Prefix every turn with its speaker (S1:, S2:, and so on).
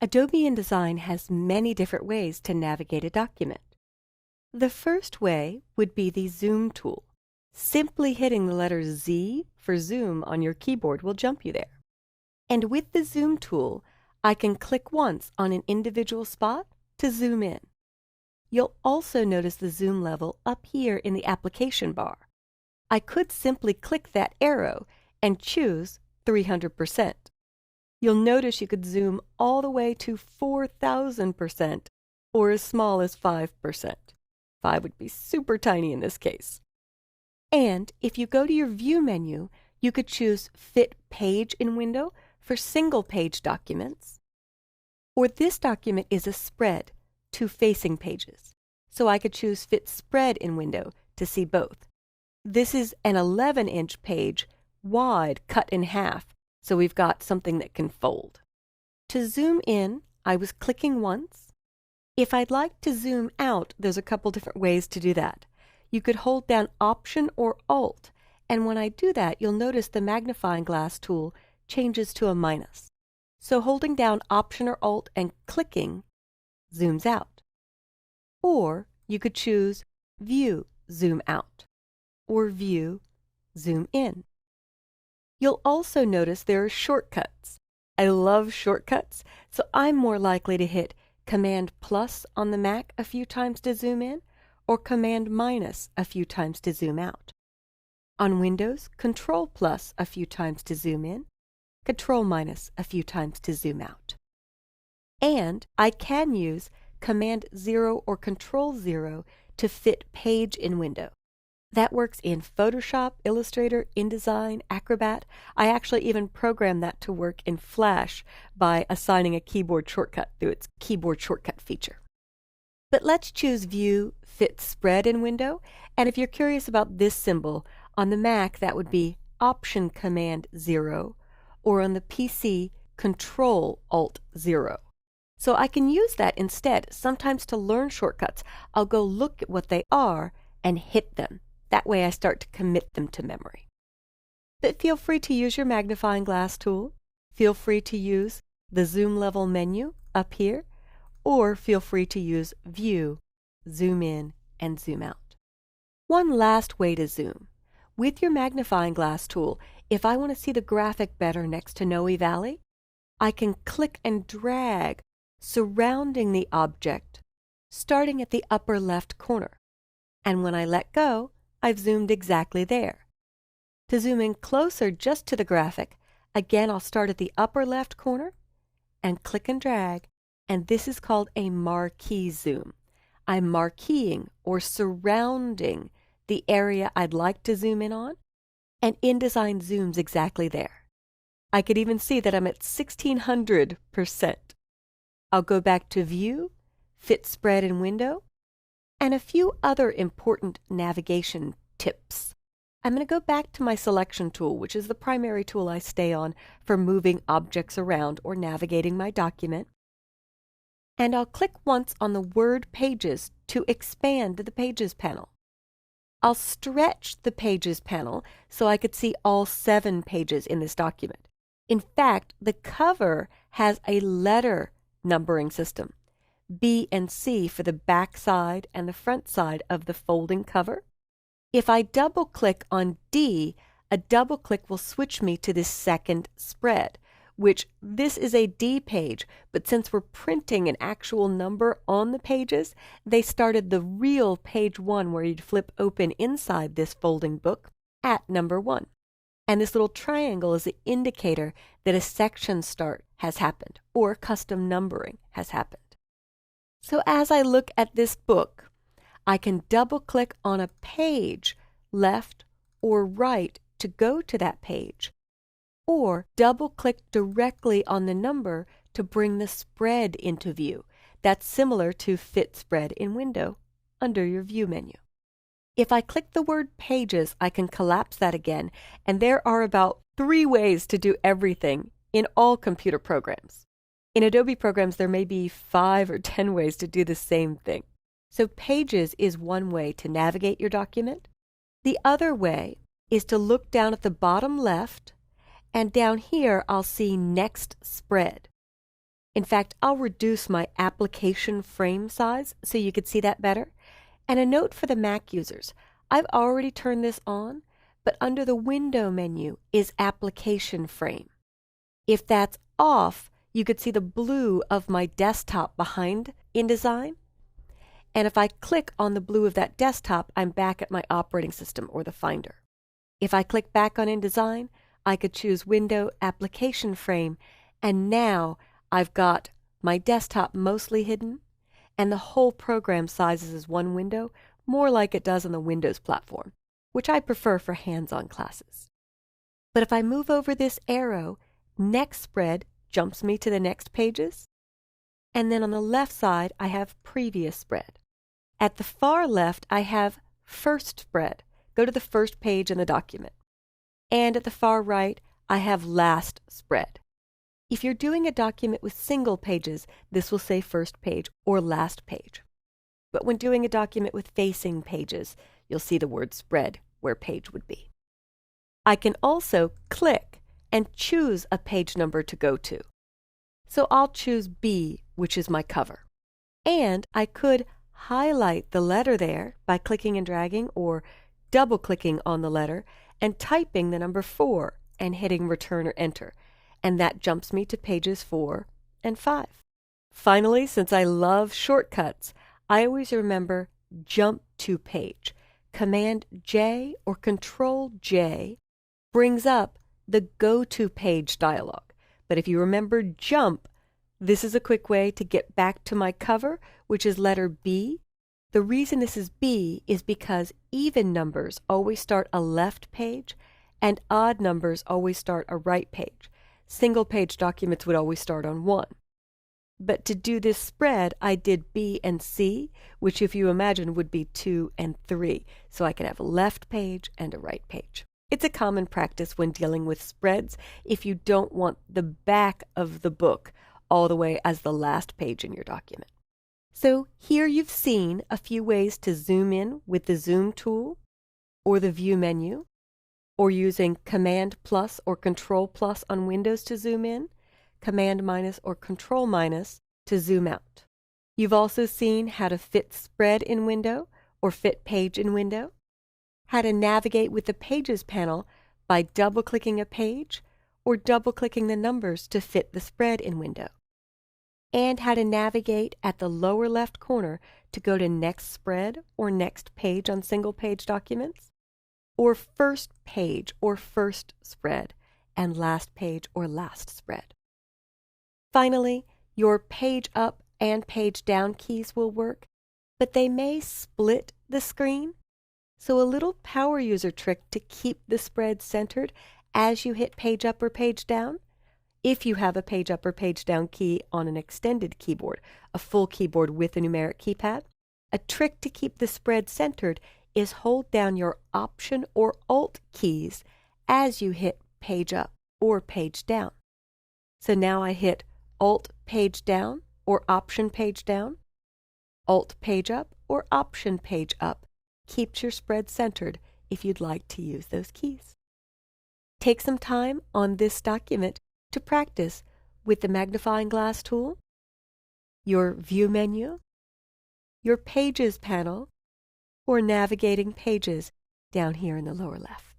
S1: Adobe InDesign has many different ways to navigate a document. The first way would be the Zoom tool. Simply hitting the letter Z for Zoom on your keyboard will jump you there. And with the Zoom tool, I can click once on an individual spot to zoom in. You'll also notice the zoom level up here in the application bar. I could simply click that arrow and choose 300%. You'll notice you could zoom all the way to 4,000% or as small as 5%. 5 would be super tiny in this case. And if you go to your View menu, you could choose Fit Page in Window for single-page documents. Or this document is a spread, 2 facing pages. So I could choose Fit Spread in Window to see both. This is an 11-inch page, wide, cut in half, so we've got something that can fold. To zoom in, I was clicking once. If I'd like to zoom out, there's a couple different ways to do that. You could hold down Option or Alt, and when I do that, you'll notice the magnifying glass tool changes to a minus. So holding down Option or Alt and clicking zooms out. Or you could choose View Zoom Out or View Zoom In. You'll also notice there are shortcuts. I love shortcuts, so I'm more likely to hit Command plus on the Mac a few times to zoom in, or Command minus a few times to zoom out. On Windows, Control plus a few times to zoom in, Control minus a few times to zoom out. And I can use Command 0 or Control 0 to fit page in window. That works in Photoshop, Illustrator, InDesign, Acrobat. I actually even programmed that to work in Flash by assigning a keyboard shortcut through its keyboard shortcut feature. But let's choose View Fit Spread in Window, and if you're curious about this symbol, on the Mac that would be Option Command 0, or on the PC Control Alt 0. So I can use that instead. Sometimes to learn shortcuts, I'll go look at what they are and hit them. That way I start to commit them to memory. But feel free to use your magnifying glass tool. Feel free to use the zoom level menu up here, or feel free to use View, Zoom In, and Zoom Out. One last way to zoom. With your magnifying glass tool, if I want to see the graphic better next to Noe Valley, I can click and drag surrounding the object, starting at the upper left corner. And when I let go, I've zoomed exactly there. To zoom in closer just to the graphic, again I'll start at the upper left corner and click and drag, and this is called a marquee zoom. I'm marqueeing or surrounding the area I'd like to zoom in on, and InDesign zooms exactly there. I could even see that I'm at 1600%. I'll go back to View, Fit Spread in Window, and a few other important navigation tips. I'm going to go back to my selection tool, which is the primary tool I stay on for moving objects around or navigating my document. And I'll click once on the Word Pages to expand the Pages panel. I'll stretch the Pages panel so I could see all 7 pages in this document. In fact, the cover has a letter numbering system. B and C for the back side and the front side of the folding cover. If I double-click on D, a double-click will switch me to this second spread, which this is a D page, but since we're printing an actual number on the pages, they started the real page 1 where you'd flip open inside this folding book at number 1. And this little triangle is the indicator that a section start has happened or custom numbering has happened. So as I look at this book, I can double-click on a page, left or right, to go to that page, or double-click directly on the number to bring the spread into view. That's similar to Fit Spread in Window under your View menu. If I click the word Pages, I can collapse that again, and there are about 3 ways to do everything in all computer programs. In Adobe programs, there may be 5 or 10 ways to do the same thing. So Pages is one way to navigate your document. The other way is to look down at the bottom left, and down here I'll see Next Spread. In fact, I'll reduce my application frame size so you could see that better. And a note for the Mac users, I've already turned this on, but under the Window menu is Application Frame. If that's off, you could see the blue of my desktop behind InDesign. And if I click on the blue of that desktop, I'm back at my operating system or the Finder. If I click back on InDesign, I could choose Window Application Frame, and now I've got my desktop mostly hidden, and the whole program sizes as one window, more like it does on the Windows platform, which I prefer for hands-on classes. But if I move over this arrow, Next Spread jumps me to the next pages, and then on the left side I have Previous Spread. At the far left I have First Spread. Go to the first page in the document. And at the far right I have Last Spread. If you're doing a document with single pages, this will say first page or last page. But when doing a document with facing pages, you'll see the word spread where page would be. I can also click and choose a page number to go to. So I'll choose B, which is my cover. And I could highlight the letter there by clicking and dragging or double-clicking on the letter and typing the number 4 and hitting Return or Enter. And that jumps me to pages 4 and 5. Finally, since I love shortcuts, I always remember Jump to Page. Command J or Control J brings up the Go to Page dialog. But if you remember Jump, this is a quick way to get back to my cover, which is letter B. The reason this is B is because even numbers always start a left page and odd numbers always start a right page. Single-page documents would always start on 1. But to do this spread, I did B and C, which if you imagine would be 2 and 3, so I could have a left page and a right page. It's a common practice when dealing with spreads if you don't want the back of the book all the way as the last page in your document. So here you've seen a few ways to zoom in with the Zoom tool or the View menu, or using Command plus or Control plus on Windows to zoom in, Command minus or Control minus to zoom out. You've also seen how to fit spread in window or fit page in window, how to navigate with the Pages panel by double-clicking a page or double-clicking the numbers to fit the spread in window, and how to navigate at the lower left corner to go to Next Spread or Next Page on single-page documents, or First Page or First Spread, and Last Page or Last Spread. Finally, your Page Up and Page Down keys will work, but they may split the screen. So a little power user trick to keep the spread centered as you hit Page Up or Page Down, if you have a Page Up or Page Down key on an extended keyboard, a full keyboard with a numeric keypad, a trick to keep the spread centered is hold down your Option or Alt keys as you hit Page Up or Page Down. So now I hit Alt Page Down or Option Page Down, Alt Page Up or Option Page Up. Keeps your spread centered if you'd like to use those keys. Take some time on this document to practice with the magnifying glass tool, your View menu, your Pages panel, or navigating pages down here in the lower left.